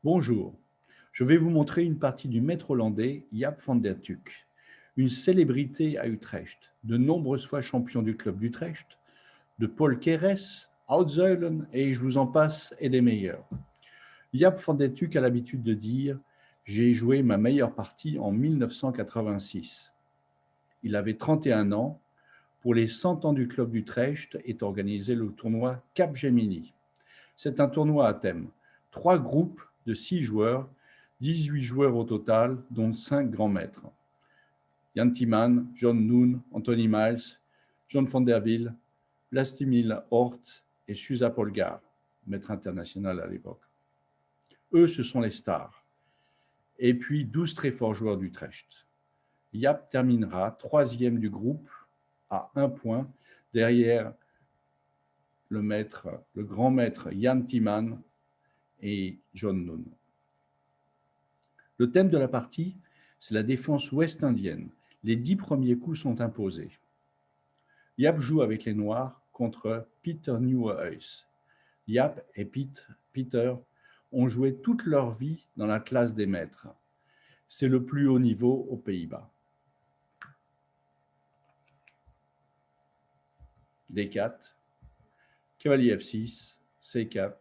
Bonjour, je vais vous montrer une partie du maître hollandais Jaap van der Tuuk, une célébrité à Utrecht, de nombreuses fois champion du club d'Utrecht, de Paul Keres, Oudzuilen et je vous en passe et des meilleurs. Jaap van der Tuuk a l'habitude de dire « J'ai joué ma meilleure partie en 1986 ». Il avait 31 ans. Pour les 100 ans du club d'Utrecht est organisé le tournoi Capgemini. C'est un tournoi à thème. 3 groupes de 6 joueurs, 18 joueurs au total, dont 5 grands maîtres. Jan Timman, John Noon, Anthony Miles, John van der Wiel, Vlastimil Hort et Susa Polgar, maître international à l'époque. Eux, ce sont les stars. Et puis 12 très forts joueurs d'Utrecht. Jaap terminera 3e du groupe à 1 point derrière le grand maître Jan Timman et John Noon. Le thème de la partie, c'est la défense ouest-indienne. Les 10 premiers coups sont imposés. Jaap joue avec les Noirs contre Peter Nieuwenhuis. Jaap et Peter ont joué toute leur vie dans la classe des maîtres. C'est le plus haut niveau aux Pays-Bas. D4, cavalier F6, C4,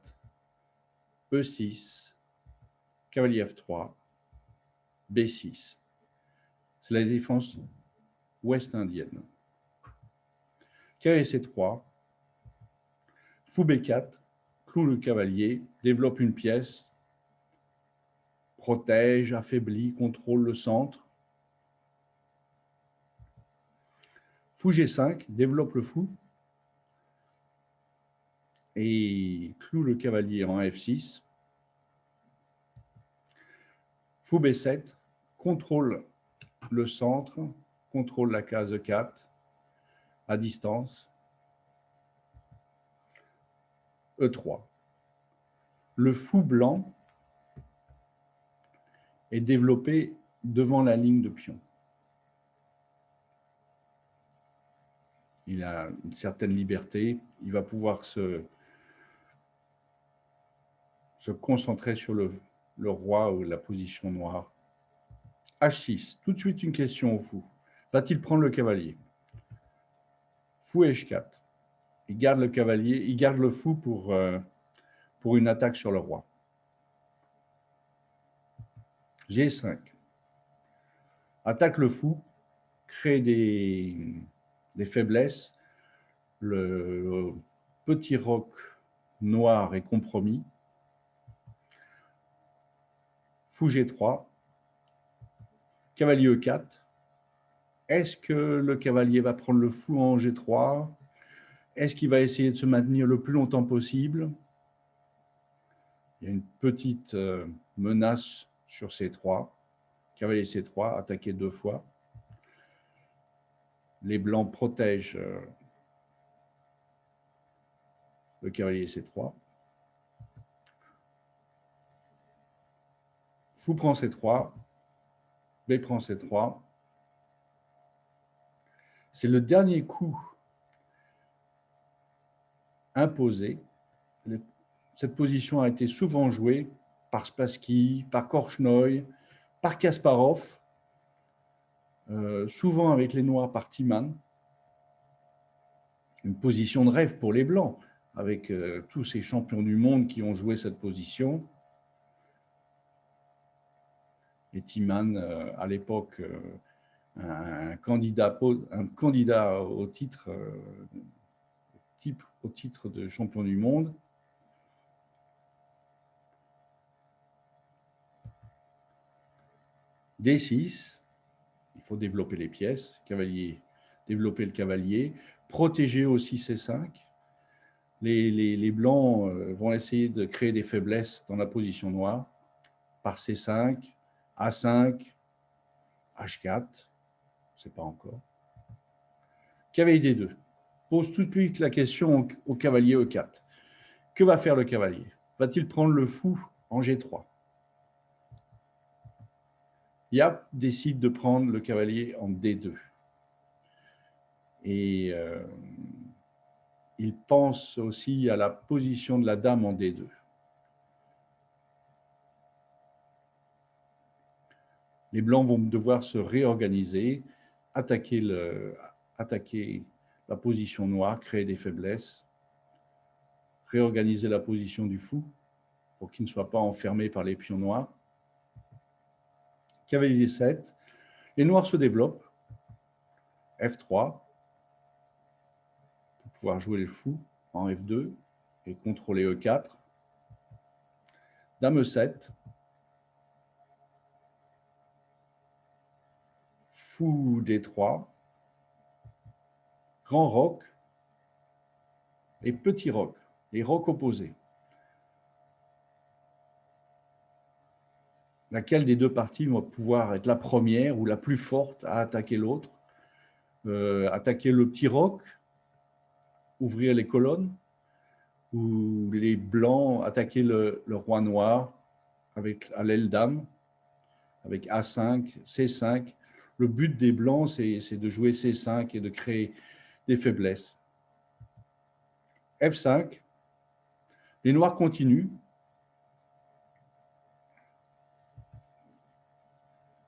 E6, cavalier F3, B6. C'est la défense ouest-indienne. Cavalier C3, fou B4, cloue le cavalier, développe une pièce, protège, affaiblit, contrôle le centre. Fou G5, développe le fou et cloue le cavalier en F6. Fou B7, contrôle le centre, contrôle la case 4 à distance. E3. Le fou blanc est développé devant la ligne de pion. Il a une certaine liberté, il va pouvoir se concentrer sur le roi ou la position noire. H6, tout de suite une question au fou. Va-t-il prendre le cavalier? Fou H4. Il garde le cavalier, il garde le fou pour une attaque sur le roi. G5. Attaque le fou, crée des faiblesses. Le petit roc noir est compromis. Fou G3. Cavalier E4. Est-ce que le cavalier va prendre le fou en G3? Est-ce qu'il va essayer de se maintenir le plus longtemps possible? Il y a une petite menace sur C3. Cavalier C3, attaqué 2 fois. Les blancs protègent le cavalier C3. Fou prend C3. B prend C3. C'est le dernier coup imposé. Cette position a été souvent jouée par Spassky, par Korchnoi, par Kasparov, souvent avec les Noirs par Timman. Une position de rêve pour les Blancs, avec tous ces champions du monde qui ont joué cette position. Et Timman, à l'époque, un candidat au titre de champion du monde. D6, il faut développer les pièces, développer le cavalier, protéger aussi C5. Les blancs vont essayer de créer des faiblesses dans la position noire par C5, A5, H4, je ne sais pas encore. Cavalier D2. Pose tout de suite la question au cavalier E4. Que va faire le cavalier? Va-t-il prendre le fou en G3? Jaap décide de prendre le cavalier en D2. Et il pense aussi à la position de la dame en D2. Les blancs vont devoir se réorganiser, attaquer la position noire, créer des faiblesses, réorganiser la position du fou pour qu'il ne soit pas enfermé par les pions noirs. Cavalier 7, les noirs se développent, F3, pour pouvoir jouer le fou en F2 et contrôler E4. Dame E7, fou D3, grand roc et petit roc, les rocs opposés. Laquelle des deux parties va pouvoir être la première ou la plus forte à attaquer l'autre? Attaquer le petit roc, ouvrir les colonnes, ou les blancs attaquer le roi noir avec à l'aile dame, avec A5, C5. Le but des blancs, c'est de jouer C5 et de créer des faiblesses. F5, les noirs continuent.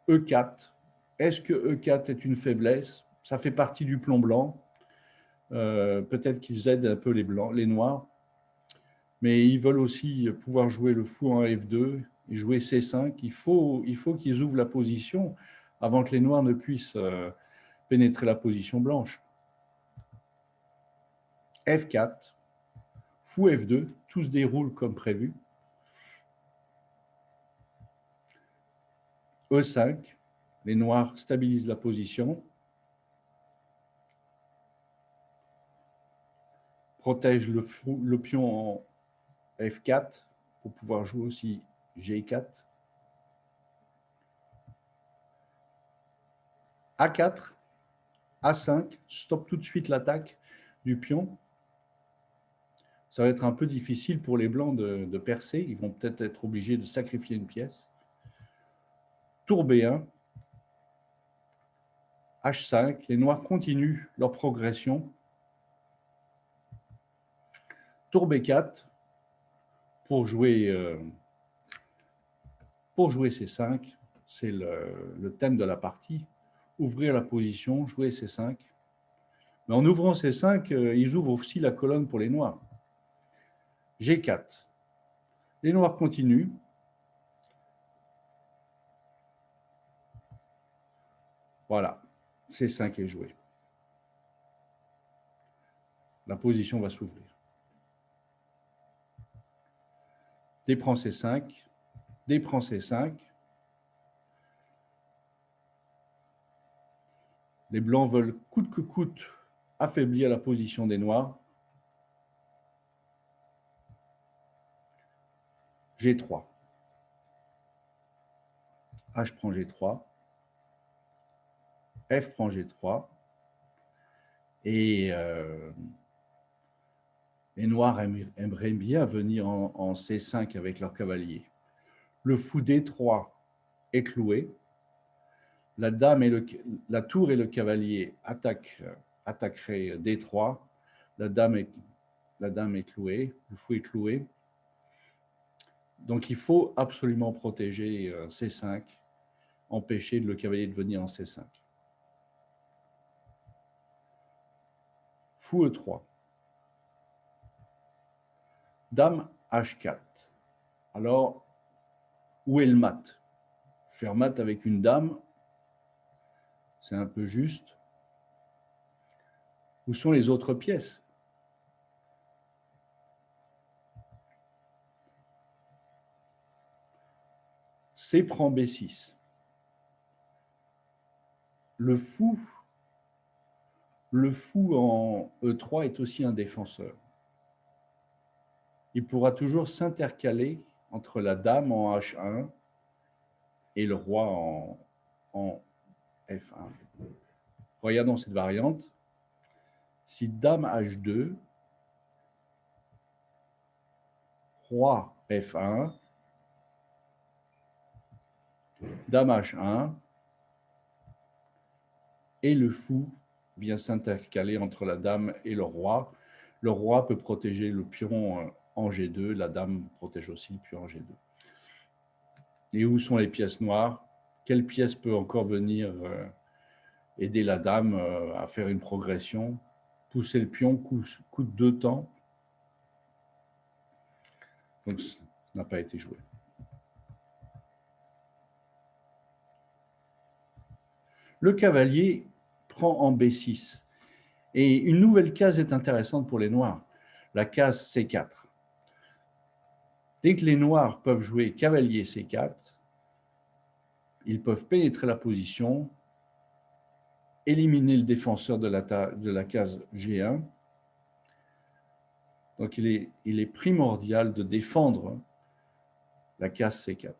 E4, est-ce que E4 est une faiblesse? Ça fait partie du plan blanc. Peut-être qu'ils aident un peu les noirs, mais ils veulent aussi pouvoir jouer le fou en F2 et jouer C5. Il faut qu'ils ouvrent la position avant que les noirs ne puissent pénétrer la position blanche. F4, fou F2, tout se déroule comme prévu. E5, les noirs stabilisent la position, protègent le pion en F4 pour pouvoir jouer aussi G4. A4, A5, stoppe tout de suite l'attaque du pion. Ça va être un peu difficile pour les blancs de percer. Ils vont peut-être être obligés de sacrifier une pièce. Tour B1, H5, les noirs continuent leur progression. Tour B4, pour jouer C5, c'est le thème de la partie. Ouvrir la position, jouer C5. Mais en ouvrant C5, ils ouvrent aussi la colonne pour les noirs. G4. Les noirs continuent. Voilà, C5 est joué. La position va s'ouvrir. D prend C5, D prend C5. Les blancs veulent coûte que coûte affaiblir la position des noirs. G3. H prend G3. F prend G3. Et les noirs aimeraient bien venir en C5 avec leur cavalier. Le fou D3 est cloué. La tour et le cavalier attaqueraient D3. La dame est clouée. Le fou est cloué. Donc, il faut absolument protéger C5, empêcher le cavalier de venir en C5. Fou E3. Dame H4. Alors, où est le mat? Faire mat avec une dame, c'est un peu juste. Où sont les autres pièces? C prend B6. Le fou en E3 est aussi un défenseur. Il pourra toujours s'intercaler entre la dame en H1 et le roi en F1. Regardons cette variante. Si dame H2, roi F1, dame H1, et le fou vient s'intercaler entre la dame et le roi. Le roi peut protéger le pion en G2, la dame protège aussi le pion en G2. Et où sont les pièces noires? Quelle pièce peut encore venir aider la dame à faire une progression? Pousser le pion coûte 2 temps. Donc, ça n'a pas été joué. Le cavalier prend en B6. Et une nouvelle case est intéressante pour les noirs, la case C4. Dès que les noirs peuvent jouer cavalier C4, ils peuvent pénétrer la position, éliminer le défenseur de la case G1. Donc, il est primordial de défendre la case C4.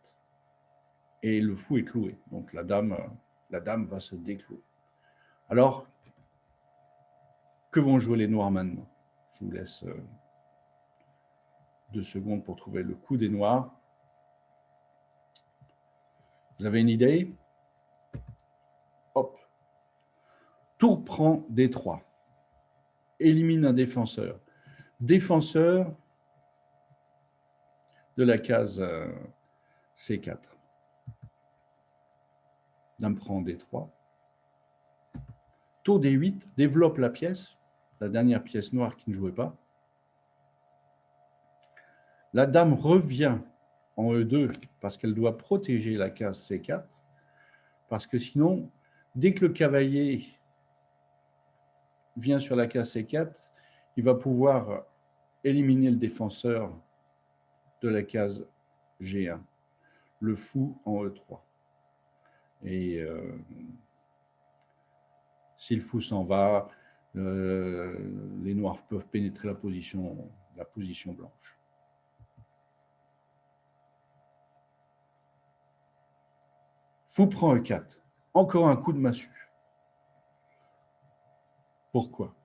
Et le fou est cloué. Donc, la dame va se déclouer. Alors, que vont jouer les noirs maintenant? Je vous laisse 2 secondes pour trouver le coup des noirs. Vous avez une idée? Hop. Tour prend D3. Élimine un défenseur. Défenseur de la case C4. Dame prend D3. Tour D8, développe la pièce, la dernière pièce noire qui ne jouait pas. La dame revient en E2 parce qu'elle doit protéger la case C4, parce que sinon, dès que le cavalier vient sur la case C4, il va pouvoir éliminer le défenseur de la case G1, le fou en E3. Et si le fou s'en va, les noirs peuvent pénétrer la position blanche. Fou prend E4. Encore un coup de massue. Pourquoi?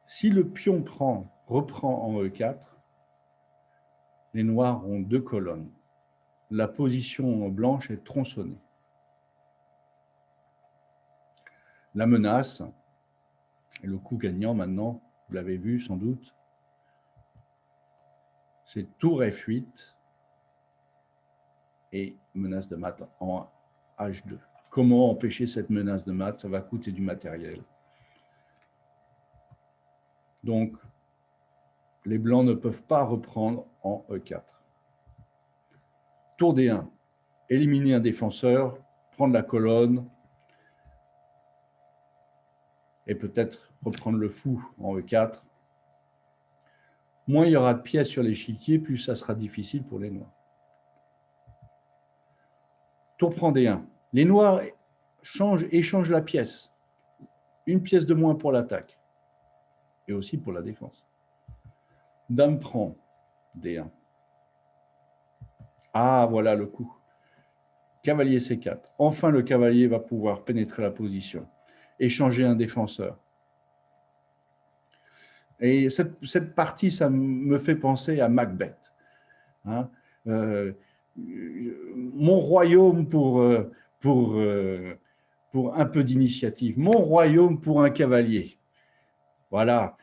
Si le pion reprend en E4, les noirs ont 2 colonnes. La position blanche est tronçonnée. La menace, et le coup gagnant maintenant, vous l'avez vu sans doute, c'est tour F8 et menace de mat en H2. Comment empêcher cette menace de mat? Ça va coûter du matériel. Donc, les blancs ne peuvent pas reprendre en E4. Tour D1, éliminer un défenseur, prendre la colonne et peut-être reprendre le fou en E4. Moins il y aura de pièces sur l'échiquier, plus ça sera difficile pour les noirs. Tour prend D1. Les noirs échangent la pièce. Une pièce de moins pour l'attaque et aussi pour la défense. Dame prend D1. Ah, voilà le coup. Cavalier C4. Enfin, le cavalier va pouvoir pénétrer la position, échanger un défenseur. Et cette partie, ça me fait penser à Macbeth. Hein, mon royaume pour un peu d'initiative. Mon royaume pour un cavalier. Voilà,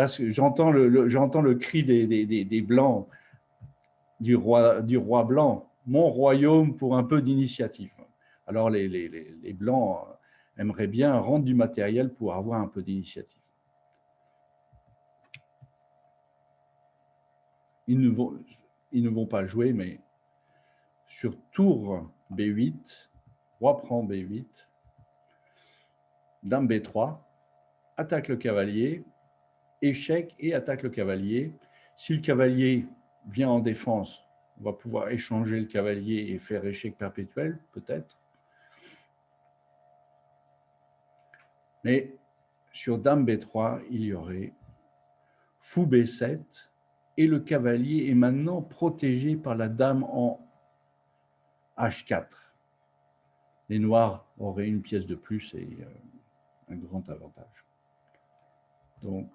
j'entends le cri des Blancs, du roi blanc. Mon royaume pour un peu d'initiative. Alors les Blancs aimeraient bien rendre du matériel pour avoir un peu d'initiative. Ils ne vont pas jouer, mais sur tour B8, roi prend B8, dame B3, attaque le cavalier, échec et attaque le cavalier. Si le cavalier vient en défense, on va pouvoir échanger le cavalier et faire échec perpétuel, peut-être. Mais sur dame B3, il y aurait fou B7 et le cavalier est maintenant protégé par la dame en H4. Les noirs auraient une pièce de plus et un grand avantage. Donc,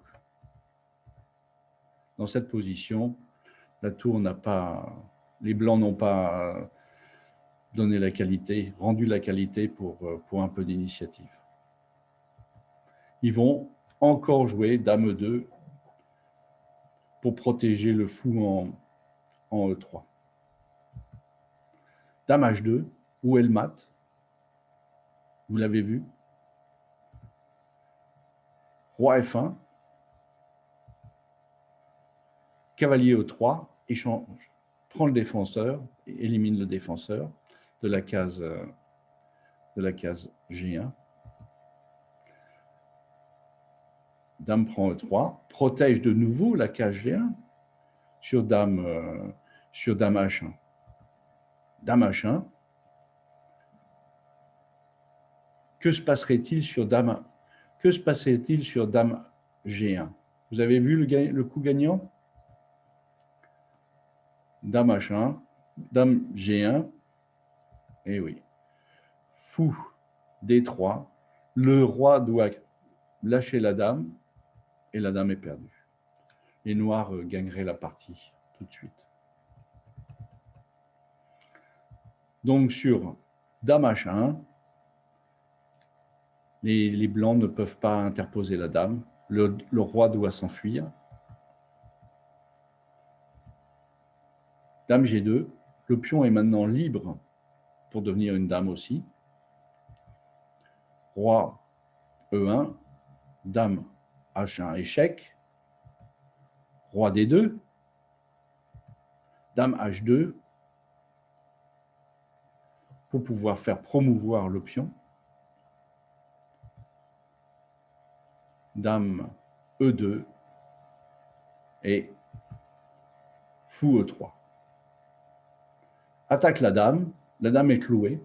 dans cette position, la tour n'a pas, les blancs n'ont pas donné la qualité, rendu la qualité pour un peu d'initiative. Ils vont encore jouer dame 2 pour protéger le fou en E3. Dame H2, où est le mat? Vous l'avez vu. Roi F1, cavalier E3, échange, prend le défenseur, élimine le défenseur de la case G1. Dame prend E3, protège de nouveau la case G1 sur Dame H1. Dame H1. Que se passerait-il sur Dame G1? Vous avez vu le coup gagnant? Dame H1, Dame G1, et oui. Fou D3, le roi doit lâcher la dame, et la dame est perdue. Les noirs gagneraient la partie tout de suite. Donc sur Dame H1, les blancs ne peuvent pas interposer la dame. Le roi doit s'enfuir. Dame G2, le pion est maintenant libre pour devenir une dame aussi. Roi E1, Dame H1, échec. Roi D2, Dame H2, pour pouvoir faire promouvoir le pion. Dame E2 et Fou E3. Attaque la dame est clouée.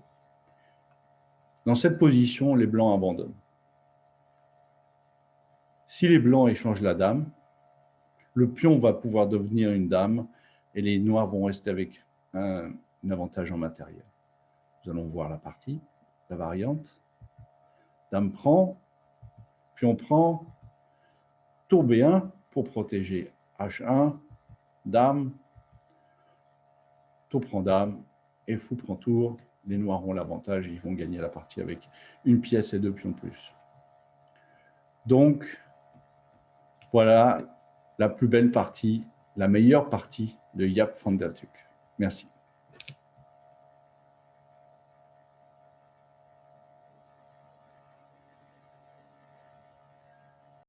Dans cette position, les blancs abandonnent. Si les blancs échangent la dame, le pion va pouvoir devenir une dame et les noirs vont rester avec un avantage en matériel. Nous allons voir la partie, la variante. Dame prend, pion prend, tour B1 pour protéger H1, dame, tour prend dame et fou prend tour. Les noirs ont l'avantage et ils vont gagner la partie avec une pièce et 2 pions de plus. Donc, voilà la plus belle partie, la meilleure partie de Jaap van der Tuuk. Merci.